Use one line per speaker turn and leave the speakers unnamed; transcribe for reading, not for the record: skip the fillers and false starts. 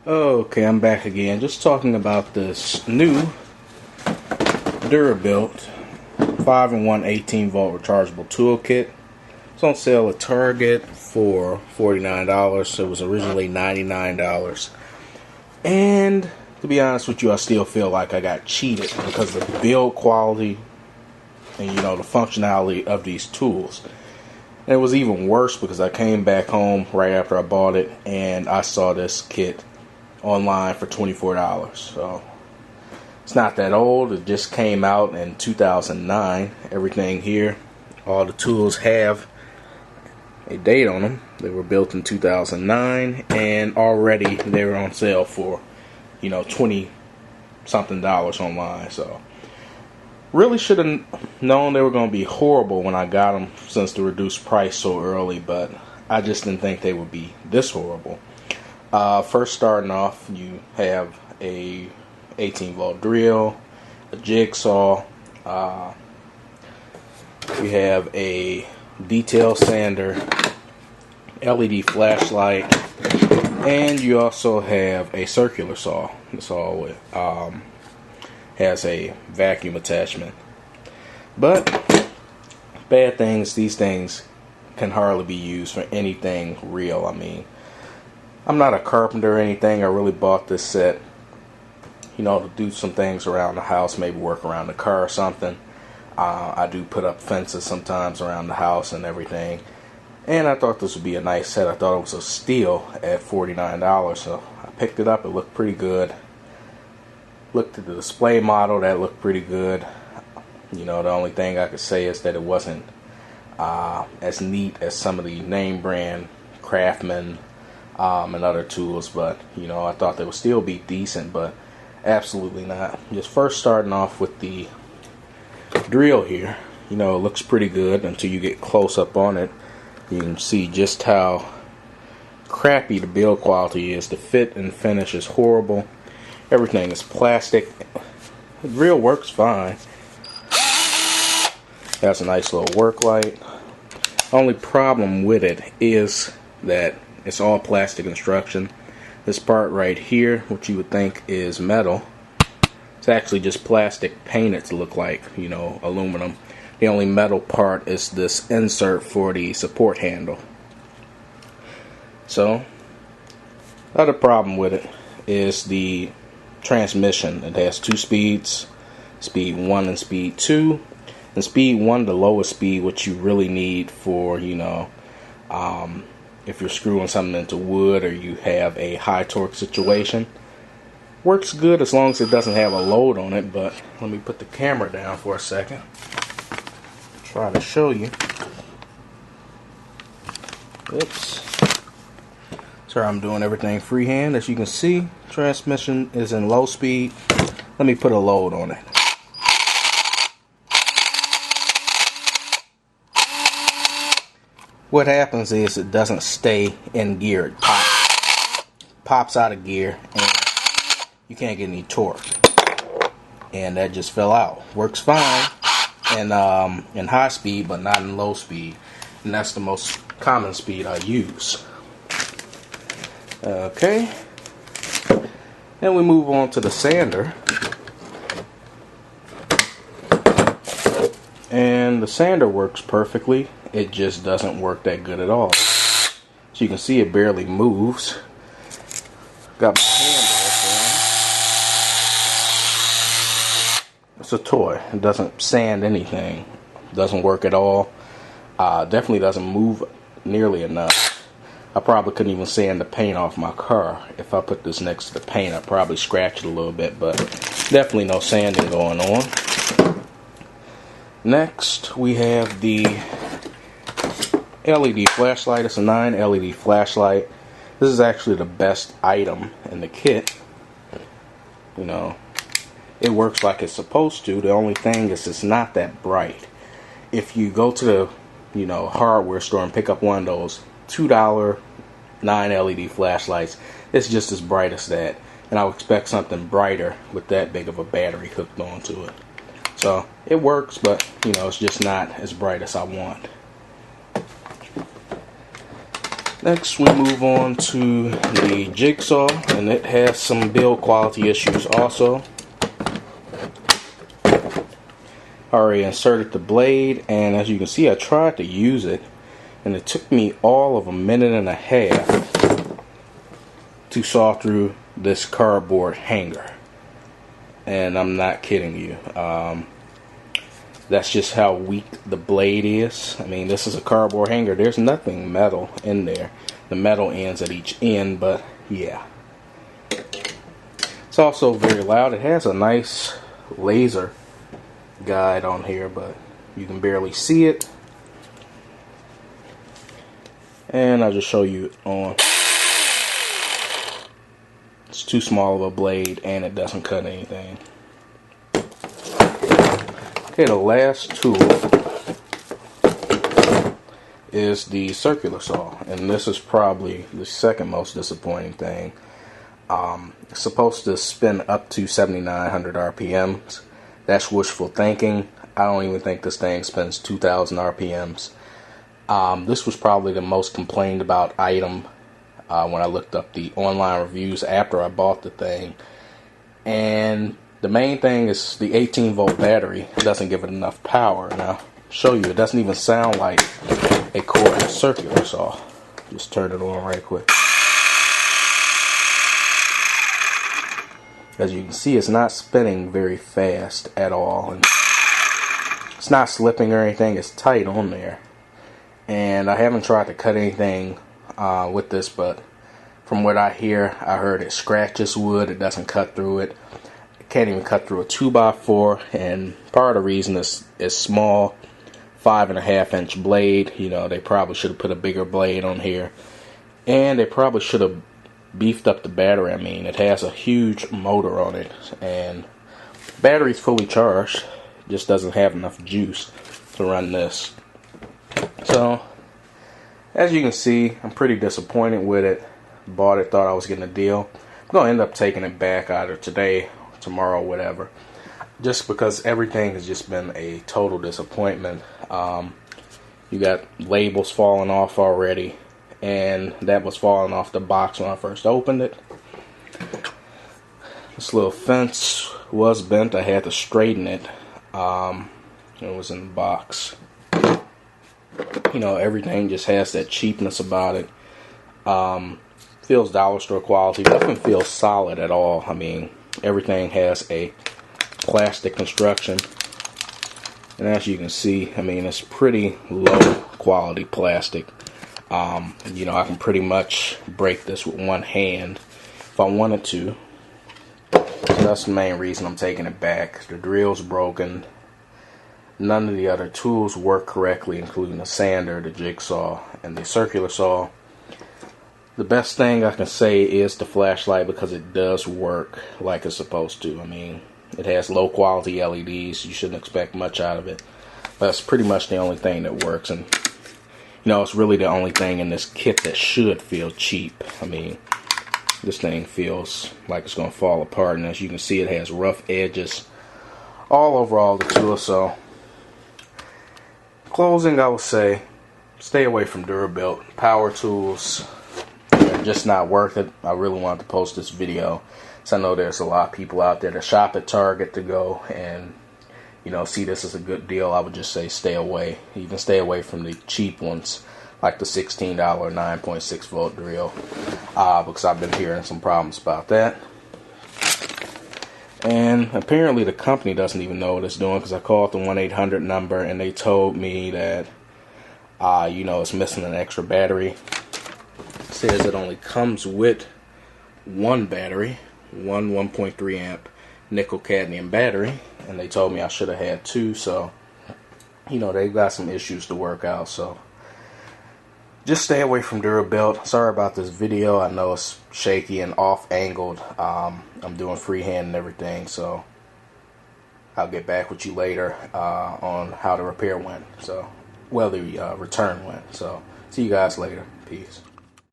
Okay, I'm back again. Just talking about this new Durabuilt 5-in-1 18-volt rechargeable toolkit. It's on sale at Target for $49. It was originally $99. And to be honest with you, I still feel like I got cheated because of the build quality and the functionality of these tools. And it was even worse because I came back home right after I bought it and I saw this kit online for $24. So it's not that old. It just came out in 2009. Everything here, all the tools have a date on them. They were built in 2009 and already they were on sale for 20 something dollars online. So really should have known they were going to be horrible when I got them since the reduced price so early, but I just didn't think they would be this horrible. First starting off, you have a 18-volt drill, a jigsaw, you have a detail sander, LED flashlight, and you also have a circular saw. The saw has a vacuum attachment. But bad things, these things can hardly be used for anything real. I mean, I'm not a carpenter or anything. I really bought this set, to do some things around the house, maybe work around the car or something. I do put up fences sometimes around the house and everything. And I thought this would be a nice set. I thought it was a steal at $49. So I picked it up. It looked pretty good. Looked at the display model. That looked pretty good. The only thing I could say is that it wasn't as neat as some of the name brand Craftsman and other tools, but I thought they would still be decent, but absolutely not. Just first starting off with the drill here, it looks pretty good until you get close up on it. You can see just how crappy the build quality is. The fit and finish is horrible. Everything is plastic. The drill works fine. Has a nice little work light. Only problem with it is that it's all plastic construction. This part right here, which you would think is metal, it's actually just plastic painted to look like, aluminum. The only metal part is this insert for the support handle. So, other problem with it is the transmission. It has 2 speeds, speed 1 and speed 2. And speed 1, the lowest speed, which you really need for, if you're screwing something into wood or you have a high torque situation. Works good as long as it doesn't have a load on it, but let me put the camera down for a second. Try to show you. Oops. Sorry, I'm doing everything freehand. As you can see, transmission is in low speed. Let me put a load on it. What happens is it doesn't stay in gear. It pops out of gear and you can't get any torque. And that just fell out. Works fine in high speed, but not in low speed. And that's the most common speed I use. Okay. Then we move on to the sander. And the sander works perfectly. It just doesn't work that good at all. So you can see it barely moves. Got my hand there. It's a toy. It doesn't sand anything. It doesn't work at all. Definitely doesn't move nearly enough. I probably couldn't even sand the paint off my car. If I put this next to the paint, I'd probably scratch it a little bit, but definitely no sanding going on. Next, we have the LED flashlight. It's a 9 LED flashlight. This is actually the best item in the kit. It works like it's supposed to. The only thing is it's not that bright. If you go to the hardware store and pick up one of those $2 9 LED flashlights, it's just as bright as that. And I would expect something brighter with that big of a battery hooked onto it. So it works, but it's just not as bright as I want. Next we move on to the Jigsaw, and it has some build quality issues also. I already inserted the blade, and as you can see I tried to use it and it took me all of a minute and a half to saw through this cardboard hanger. And I'm not kidding you. That's just how weak the blade is. I mean, this is a cardboard hanger. There's nothing metal in there. The metal ends at each end, but yeah. It's also very loud. It has a nice laser guide on here, but you can barely see it. And I'll just show you it on. It's too small of a blade and it doesn't cut anything. Okay, the last tool is the circular saw, and this is probably the second most disappointing thing. It's supposed to spin up to 7,900 RPMs. That's wishful thinking. I don't even think this thing spins 2,000 RPMs. This was probably the most complained about item when I looked up the online reviews after I bought the thing. And the main thing is the 18-volt battery doesn't give it enough power. Now, I'll show you, it doesn't even sound like a cordless circular saw. Just turn it on right quick. As you can see, it's not spinning very fast at all. And it's not slipping or anything, it's tight on there. And I haven't tried to cut anything with this, but from what I hear, I heard it scratches wood, it doesn't cut through it. It can't even cut through a 2x4, and part of the reason is small 5.5-inch blade. You know, they probably should have put a bigger blade on here, and they probably should have beefed up the battery. I mean, it has a huge motor on it, and the battery's fully charged, just doesn't have enough juice to run this. So, as you can see, I'm pretty disappointed with it. Bought it, thought I was getting a deal. I'm going to end up taking it back either today, tomorrow, whatever. Just because everything has just been a total disappointment. You got labels falling off already, and that was falling off the box when I first opened it. This little fence was bent. I had to straighten it. It was in the box. You know, everything just has that cheapness about it. Feels dollar store quality. Doesn't feel solid at all. I mean, everything has a plastic construction. And as you can see, I mean, it's pretty low quality plastic. You know, I can pretty much break this with one hand if I wanted to. So that's the main reason I'm taking it back. The drill's broken. None of the other tools work correctly, including the sander, the jigsaw, and the circular saw. The best thing I can say is the flashlight, because it does work like it's supposed to. I mean, it has low quality LEDs. You shouldn't expect much out of it. That's pretty much the only thing that works. And, you know, it's really the only thing in this kit that should feel cheap. I mean, this thing feels like it's going to fall apart. And as you can see, it has rough edges all over all the tools. So, closing, I would say, stay away from Durabuilt. Power tools, they're just not worth it. I really wanted to post this video, so I know there's a lot of people out there that shop at Target to go and, you know, see this as a good deal. I would just say stay away. Even stay away from the cheap ones, like the $16 9.6 volt drill, because I've been hearing some problems about that. And apparently the company doesn't even know what it's doing, because I called the 1-800 number and they told me that, you know, it's missing an extra battery. It says it only comes with one battery, one 1.3 amp nickel cadmium battery, and they told me I should have had two. So, you know, they've got some issues to work out. So, just stay away from Durabuilt. Sorry about this video. I know it's shaky and off-angled. I'm doing freehand and everything, so I'll get back with you later on how the repair went. So, well, the return went. So, see you guys later. Peace.